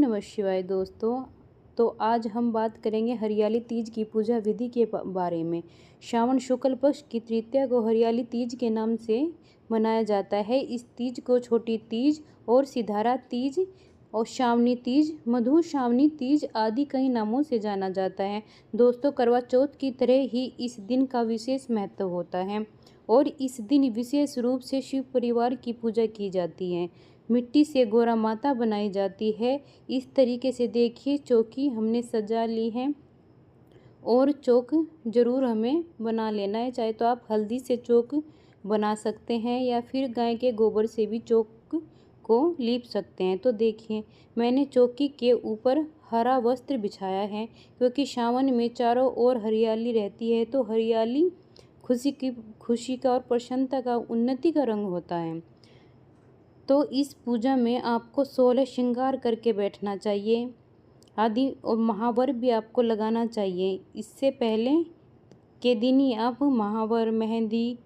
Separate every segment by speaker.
Speaker 1: नमः शिवाय दोस्तों। तो आज हम बात करेंगे हरियाली तीज की पूजा विधि के बारे में। श्रावण शुक्ल पक्ष की तृतीया को हरियाली तीज के नाम से मनाया जाता है। इस तीज को छोटी तीज और सिधारा तीज और श्रावणी तीज, मधु श्रावणी तीज आदि कई नामों से जाना जाता है। दोस्तों, करवा चौथ की तरह ही इस दिन का विशेष महत्व होता है और इस दिन विशेष रूप से शिव परिवार की पूजा की जाती है। मिट्टी से गौरा माता बनाई जाती है। इस तरीके से देखिए, चौकी हमने सजा ली है और चौक ज़रूर हमें बना लेना है। चाहे तो आप हल्दी से चौक बना सकते हैं या फिर गाय के गोबर से भी चौक को लीप सकते हैं। तो देखिए, मैंने चौकी के ऊपर हरा वस्त्र बिछाया है क्योंकि सावन में चारों ओर हरियाली रहती है। तो हरियाली खुशी का और प्रसन्नता का, उन्नति का रंग होता है। तो इस पूजा में आपको 16 श्रृंगार करके बैठना चाहिए आदि, और महावर भी आपको लगाना चाहिए। इससे पहले के दिन ही आप महावर मेहंदी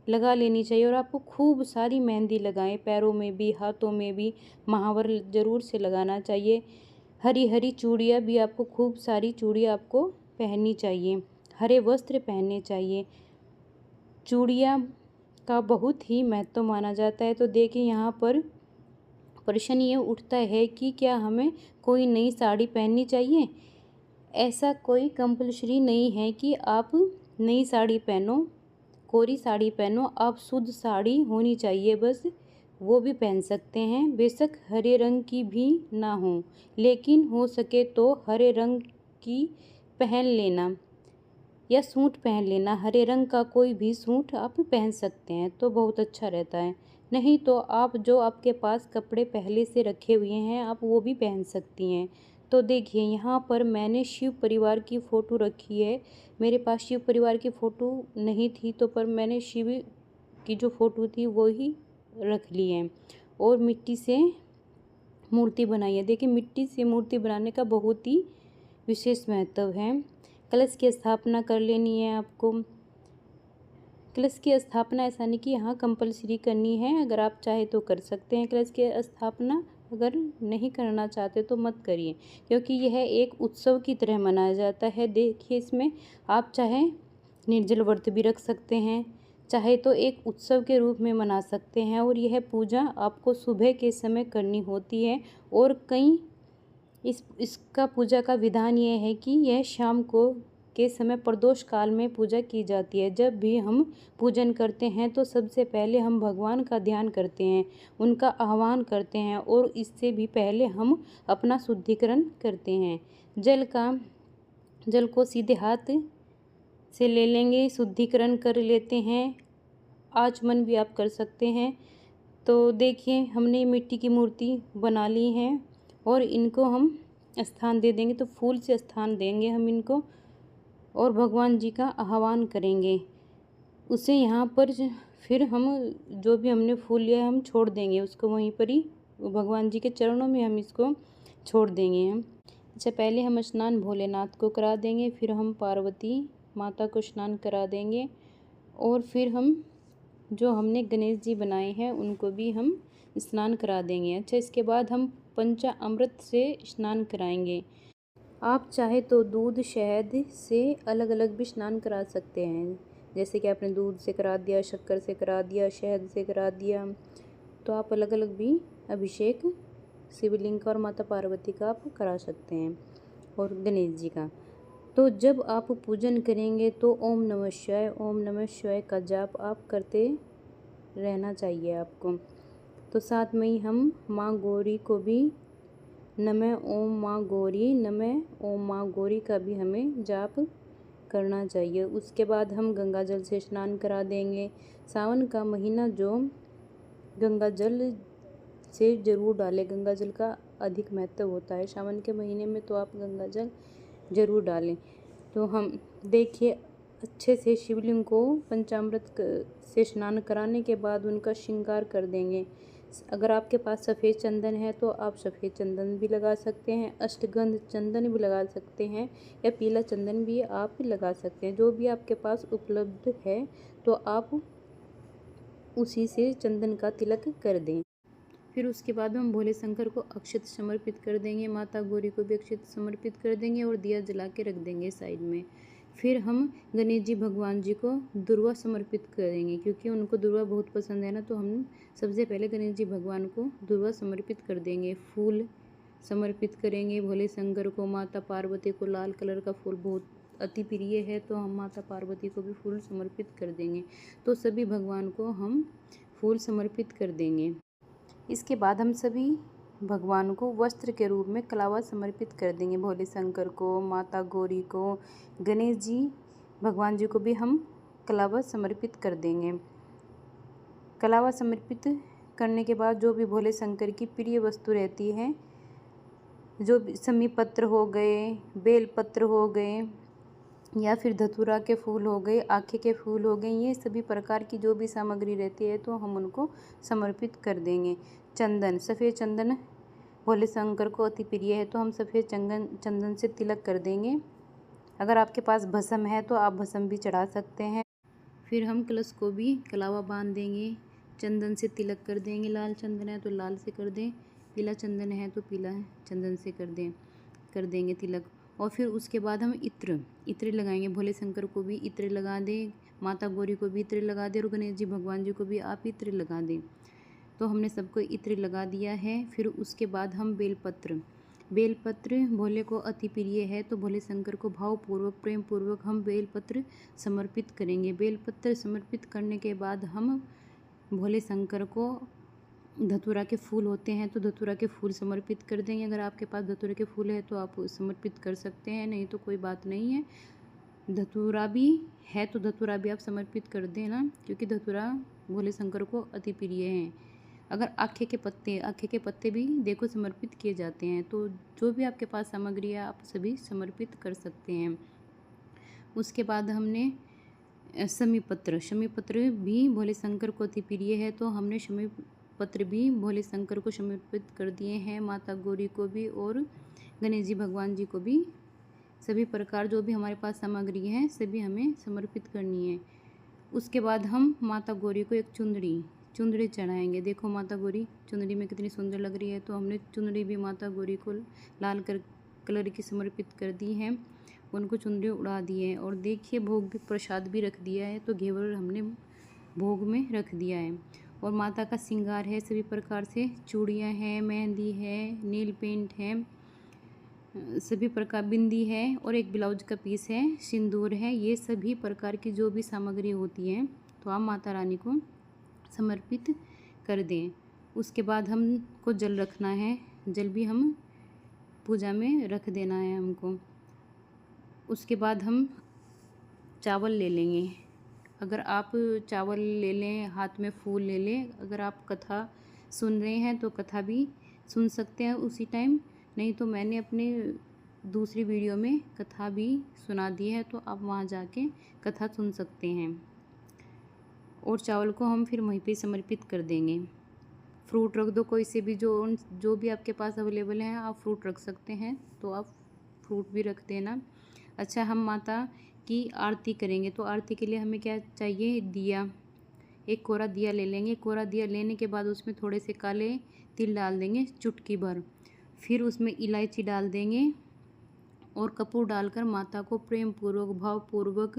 Speaker 1: लगा लेनी चाहिए और आपको खूब सारी मेहंदी लगाएं, पैरों में भी हाथों में भी महावर ज़रूर से लगाना चाहिए। हरी हरी चूड़ियाँ भी आपको, खूब सारी चूड़ियाँ आपको पहननी चाहिए, हरे वस्त्र पहनने चाहिए। चूड़ियाँ का बहुत ही महत्व माना जाता है। तो देखिए, यहाँ पर प्रश्न ये उठता है कि क्या हमें कोई नई साड़ी पहननी चाहिए। ऐसा कोई कंपल्सरी नहीं है कि आप नई साड़ी पहनो, कोरी साड़ी पहनो। आप शुद्ध साड़ी होनी चाहिए बस, वो भी पहन सकते हैं। बेशक हरे रंग की भी ना हो, लेकिन हो सके तो हरे रंग की पहन लेना या सूट पहन लेना। हरे रंग का कोई भी सूट आप पहन सकते हैं तो बहुत अच्छा रहता है। नहीं तो आप जो आपके पास कपड़े पहले से रखे हुए हैं आप वो भी पहन सकती हैं। तो देखिए, यहाँ पर मैंने शिव परिवार की फ़ोटो रखी है। मेरे पास शिव परिवार की फ़ोटो नहीं थी तो पर मैंने शिव की जो फ़ोटो थी वो ही रख ली है और मिट्टी से मूर्ति बनाई है। देखिए, मिट्टी से मूर्ति बनाने का बहुत ही विशेष महत्व है। कलश की स्थापना कर लेनी है आपको। कलश की स्थापना ऐसा नहीं कि यहाँ कंपलसरी करनी है, अगर आप चाहे तो कर सकते हैं कलश की स्थापना, अगर नहीं करना चाहते तो मत करिए, क्योंकि यह एक उत्सव की तरह मनाया जाता है। देखिए, इसमें आप चाहे निर्जल व्रत भी रख सकते हैं, चाहे तो एक उत्सव के रूप में मना सकते हैं। और यह पूजा आपको सुबह के समय करनी होती है और कई इसका पूजा का विधान यह है कि यह शाम को के समय प्रदोष काल में पूजा की जाती है। जब भी हम पूजन करते हैं तो सबसे पहले हम भगवान का ध्यान करते हैं, उनका आह्वान करते हैं और इससे भी पहले हम अपना शुद्धिकरण करते हैं। जल को सीधे हाथ से ले लेंगे, शुद्धिकरण कर लेते हैं। आचमन भी आप कर सकते हैं। तो देखिए, हमने मिट्टी की मूर्ति बना ली है और इनको हम स्थान दे देंगे। तो फूल से स्थान देंगे हम इनको और भगवान जी का आह्वान करेंगे। उसे यहाँ पर फिर हम जो भी हमने फूल लिया है हम छोड़ देंगे उसको, वहीं पर ही भगवान जी के चरणों में हम इसको छोड़ देंगे हम। अच्छा, पहले हम स्नान भोलेनाथ को करा देंगे, फिर हम पार्वती माता को स्नान करा देंगे और फिर हम जो हमने गणेश जी बनाए हैं उनको भी हम स्नान करा देंगे। अच्छा, इसके बाद हम पंचामृत से स्नान कराएंगे। आप चाहे तो दूध शहद से अलग अलग भी स्नान करा सकते हैं, जैसे कि आपने दूध से करा दिया, शक्कर से करा दिया, शहद से करा दिया। तो आप अलग अलग भी अभिषेक शिवलिंग का और माता पार्वती का आप करा सकते हैं और गणेश जी का। तो जब आप पूजन करेंगे तो ओम नमः शिवाय का जाप आप करते रहना चाहिए आपको। तो साथ में ही हम माँ गौरी को भी नमः ओम माँ गौरी, नमः ओम माँ गौरी का भी हमें जाप करना चाहिए। उसके बाद हम गंगा जल से स्नान करा देंगे। सावन का महीना जो गंगा जल से ज़रूर डालें, गंगा जल का अधिक महत्व होता है सावन के महीने में, तो आप गंगा जल ज़रूर डालें। तो हम देखिए, अच्छे से शिवलिंग को पंचामृत से स्नान कराने के बाद उनका श्रृंगार कर देंगे। अगर आपके पास सफ़ेद चंदन है तो आप सफ़ेद चंदन भी लगा सकते हैं, अष्टगंध चंदन भी लगा सकते हैं या पीला चंदन भी आप लगा सकते हैं। जो भी आपके पास उपलब्ध है तो आप उसी से चंदन का तिलक कर दें। फिर उसके बाद हम भोले शंकर को अक्षत समर्पित कर देंगे, माता गौरी को भी अक्षत समर्पित कर देंगे और दिया जला के रख देंगे साइड में। फिर हम गणेश जी भगवान जी को दुर्वा समर्पित करेंगे, क्योंकि उनको दुर्वा बहुत पसंद है ना, तो हम सबसे पहले गणेश जी भगवान को दुर्वा समर्पित कर देंगे। फूल समर्पित करेंगे भोले शंकर को। माता पार्वती को लाल कलर का फूल बहुत अति प्रिय है, तो हम माता पार्वती को भी फूल समर्पित कर देंगे। तो सभी भगवान को हम फूल समर्पित कर देंगे। इसके बाद हम सभी भगवान को वस्त्र के रूप में कलावा समर्पित कर देंगे। भोले शंकर को, माता गौरी को, गणेश जी भगवान जी को भी हम कलावा समर्पित कर देंगे। कलावा समर्पित करने के बाद जो भी भोले शंकर की प्रिय वस्तु रहती है, जो समी पत्र हो गए, बेल पत्र हो गए, या फिर धतूरा के फूल हो गए, आखे के फूल हो गए, ये सभी प्रकार की जो भी सामग्री रहती है तो हम उनको समर्पित कर देंगे। चंदन, सफ़ेद चंदन भोले शंकर को अति प्रिय है, तो हम सफ़ेद चंदन से तिलक कर देंगे। अगर आपके पास भस्म है तो आप भस्म भी चढ़ा सकते हैं। फिर हम कलश को भी कलावा बांध देंगे, चंदन से तिलक कर देंगे। लाल चंदन है तो लाल से कर दें, पीला चंदन है तो पीला चंदन से कर देंगे तिलक। और फिर उसके बाद हम इत्र लगाएंगे। भोले शंकर को भी इत्र लगा दें, माता गौरी को भी इत्र लगा दें और गणेश जी भगवान जी को भी आप इत्र लगा दें। तो हमने सबको इत्र लगा दिया है। फिर उसके बाद हम बेलपत्र भोले को अति प्रिय है, तो भोले शंकर को भावपूर्वक, प्रेम पूर्वक हम बेलपत्र समर्पित करेंगे। बेलपत्र समर्पित करने के बाद हम भोले शंकर को धतूरा के फूल होते हैं तो धतूरा के फूल समर्पित कर देंगे। अगर आपके पास धतूरे के फूल है तो आप समर्पित कर सकते हैं, नहीं तो कोई बात नहीं है। धतूरा भी है तो धतूरा भी आप समर्पित कर देना, क्योंकि धतूरा भोले शंकर को अति प्रिय है। अगर आखे के पत्ते भी देखो समर्पित किए जाते हैं, तो जो भी आपके पास सामग्री है आप सभी समर्पित कर सकते हैं। उसके बाद हमने शमी पत्र भी भोले शंकर को अति प्रिय है, तो हमने शमी पत्र भी भोले शंकर को समर्पित कर दिए हैं, माता गौरी को भी और गणेश जी भगवान जी को भी। सभी प्रकार जो भी हमारे पास सामग्री है सभी हमें समर्पित करनी है। उसके बाद हम माता गौरी को एक चुंदड़ी चढ़ाएंगे। देखो माता गौरी चुंदड़ी में कितनी सुंदर लग रही है, तो हमने चुंदड़ी भी माता गौरी को लाल कलर की समर्पित कर दी है, उनको चुंदड़ी उड़ा दी है। और देखिए भोग भी, प्रसाद भी रख दिया है, तो घेवर हमने भोग में रख दिया है। और माता का श्रृंगार है सभी प्रकार से, चूड़ियाँ हैं, मेहंदी है, नील पेंट है, सभी प्रकार बिंदी है और एक ब्लाउज का पीस है, सिंदूर है। ये सभी प्रकार की जो भी सामग्री होती है तो आप माता रानी को समर्पित कर दें। उसके बाद हमको जल रखना है, जल भी हम पूजा में रख देना है हमको। उसके बाद हम चावल ले लेंगे। अगर आप चावल ले लें, हाथ में फूल ले लें। अगर आप कथा सुन रहे हैं तो कथा भी सुन सकते हैं उसी टाइम, नहीं तो मैंने अपने दूसरी वीडियो में कथा भी सुना दी है, तो आप वहाँ जाके कथा सुन सकते हैं। और चावल को हम फिर वहीं पे समर्पित कर देंगे। फ्रूट रख दो, कोई से भी जो भी आपके पास अवेलेबल है आप फ्रूट रख सकते हैं, तो आप फ्रूट भी रख देना। अच्छा, हम माता की आरती करेंगे, तो आरती के लिए हमें क्या चाहिए, दिया। एक कोरा दिया ले लेंगे। कोरा दिया लेने के बाद उसमें थोड़े से काले तिल डाल देंगे, चुटकी भर। फिर उसमें इलायची डाल देंगे और कपूर डालकर माता को प्रेम पूर्वक, भावपूर्वक,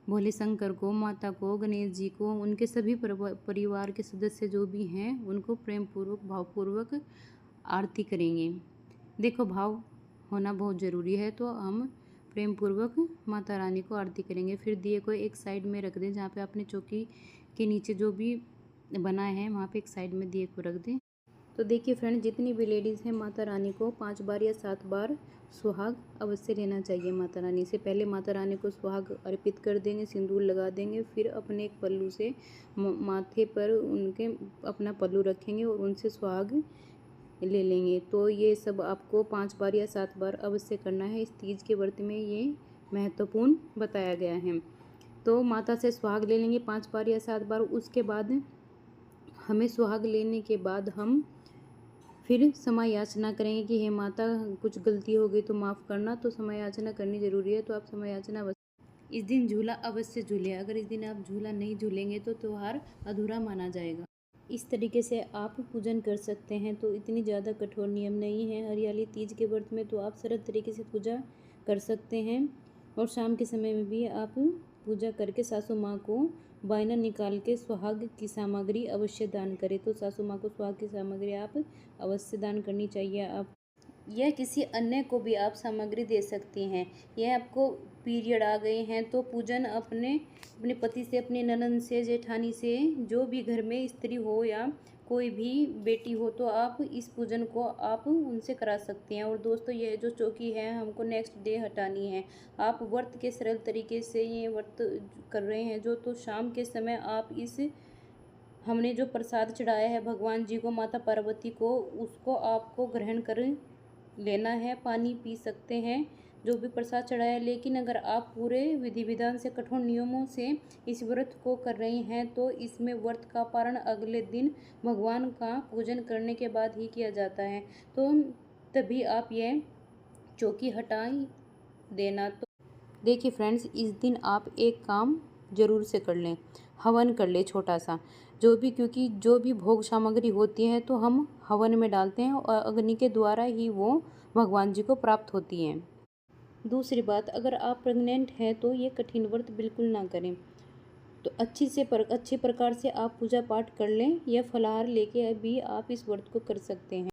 Speaker 1: भोले शंकर को, माता को, गणेश जी को, उनके सभी परिवार के सदस्य जो भी हैं उनको प्रेम पूर्वक, भावपूर्वक आरती करेंगे। देखो भाव होना बहुत ज़रूरी है, तो हम प्रेम पूर्वक माता रानी को आरती करेंगे। फिर दिए को एक साइड में रख दें, जहाँ पे आपने चौकी के नीचे जो भी बनाए हैं वहाँ पे एक साइड में दिए को रख दें। तो देखिए फ्रेंड, जितनी भी लेडीज़ हैं माता रानी को 5 बार या 7 बार सुहाग अवश्य लेना चाहिए माता रानी से। पहले माता रानी को सुहाग अर्पित कर देंगे, सिंदूर लगा देंगे, फिर अपने एक पल्लू से माथे पर उनके अपना पल्लू रखेंगे और उनसे सुहाग ले लेंगे। तो ये सब आपको 5 बार या 7 बार अवश्य करना है। इस तीज के व्रत में ये महत्वपूर्ण बताया गया है। तो माता से सुहाग ले लेंगे 5 बार या 7 बार। उसके बाद हमें सुहाग लेने के बाद हम फिर क्षमा याचना करेंगे कि हे माता, कुछ गलती हो गई तो माफ़ करना। तो क्षमा याचना करनी ज़रूरी है, तो आप क्षमा याचना इस दिन झूला अवश्य झूलें। अगर इस दिन आप झूला नहीं झूलेंगे तो त्यौहार अधूरा माना जाएगा। इस तरीके से आप पूजन कर सकते हैं। तो इतनी ज़्यादा कठोर नियम नहीं है हरियाली तीज के व्रत में, तो आप सरल तरीके से पूजा कर सकते हैं। और शाम के समय में भी आप पूजा करके सासू माँ को वायना निकाल के सुहाग की सामग्री अवश्य दान करें। तो सासू माँ को सुहाग की सामग्री आप अवश्य दान करनी चाहिए। आप या किसी अन्य को भी आप सामग्री दे सकती हैं। यह आपको पीरियड आ गए हैं तो पूजन अपने अपने पति से, अपने ननद से, जेठानी से, जो भी घर में स्त्री हो या कोई भी बेटी हो, तो आप इस पूजन को आप उनसे करा सकते हैं। और दोस्तों, यह जो चौकी है हमको नेक्स्ट डे हटानी है। आप व्रत के सरल तरीके से ये व्रत कर रहे हैं जो, तो शाम के समय आप इस हमने जो प्रसाद चढ़ाया है भगवान जी को, माता पार्वती को, उसको आपको ग्रहण कर लेना है। पानी पी सकते हैं जो भी प्रसाद चढ़ाया है। लेकिन अगर आप पूरे विधि विधान से, कठोर नियमों से इस व्रत को कर रहे हैं तो इसमें व्रत का पारण अगले दिन भगवान का पूजन करने के बाद ही किया जाता है। तो तभी आप ये चौकी हटाई देना। तो देखिए फ्रेंड्स, इस दिन आप एक काम जरूर से कर लें, हवन कर ले छोटा सा, जो भी, क्योंकि जो भी भोग सामग्री होती है तो हम हवन में डालते हैं और अग्नि के द्वारा ही वो भगवान जी को प्राप्त होती हैं। दूसरी बात, अगर आप प्रेग्नेंट हैं तो ये कठिन व्रत बिल्कुल ना करें। तो अच्छी प्रकार से आप पूजा पाठ कर लें या फलाहार लेके भी आप इस व्रत को कर सकते हैं।